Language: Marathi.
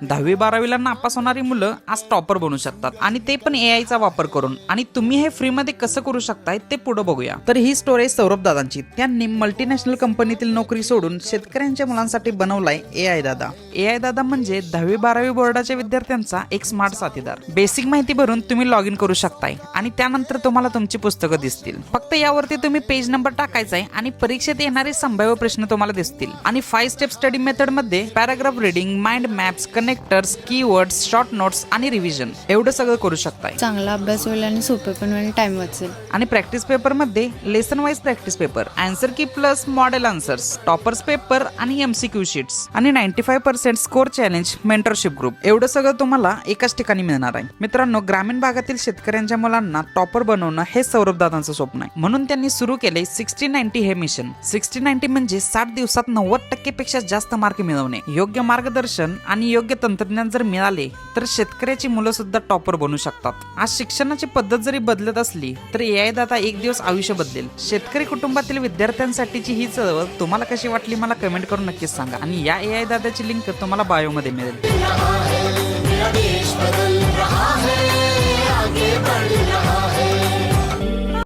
10वी-12वीला नापास होणारी मुलं आज टॉपर बनू शकतात आणि ते पण AI चा वापर करून. आणि तुम्ही हे फ्री मध्ये कसं करू शकताय ते पुढे बघूया. तर ही स्टोरी सौरभ दादांची. त्यांनी मल्टीनॅशनल कंपनीतील नोकरी सोडून शेतकऱ्यांच्या मुलांसाठी बनवलाय AI दादा. AI दादा म्हणजे 10वी-12वी बोर्डाच्या विद्यार्थ्यांचा एक स्मार्ट साथीदार. बेसिक माहिती भरून तुम्ही लॉग इन करू शकताय आणि त्यानंतर तुम्हाला तुमची पुस्तकं दिसतील. फक्त यावरती तुम्ही पेज नंबर टाकायचा आहे आणि परीक्षेत येणारे संभाव्य प्रश्न तुम्हाला दिसतील. आणि 5 स्टेप स्टडी मेथड मध्ये paragraph reading, mind maps, connectors, keywords, short notes आणि रिव्हिजन एवढं सगळं करू शकताय. चांगला अभ्यास होईल आणि सोपे पण होईल, टाइम वाचेल. आणि प्रॅक्टिस पेपर मध्ये lesson wise practice paper, answer key plus model answers, toppers paper आणि MCQ शीट्स आणि 95% स्कोर चॅलेंज, मेंटरशिप ग्रुप एवढं सगळं तुम्हाला एकाच ठिकाणी मिळणार आहे. मित्रांनो, ग्रामीण भागातील शेतकऱ्यांच्या मुलांना टॉपर बनवणं हे सौरभ दादांचं स्वप्न आहे. म्हणून त्यांनी सुरू केले 60-90 हे मिशन. 60-90 म्हणजे 60 दिवसात 90% पेक्षा जास्त मार्क मिळवणे. योग्य मार्गदर्शन आणि योग्य तंत्रज्ञान जर मिळाले तर शेतकऱ्याची मुलं सुद्धा टॉपर बनू शकतात. आज शिक्षणाची पद्धत जरी बदलत असली तर AI दादा एक दिवस आयुष्य बदलेल. शेतकरी कुटुंबातील विद्यार्थ्यांसाठीची ही चळवळ तुम्हाला कशी वाटली मला कमेंट करून नक्कीच सांगा. आणि या AI दादाची लिंक तुम्हाला बायो मध्ये मिळेल.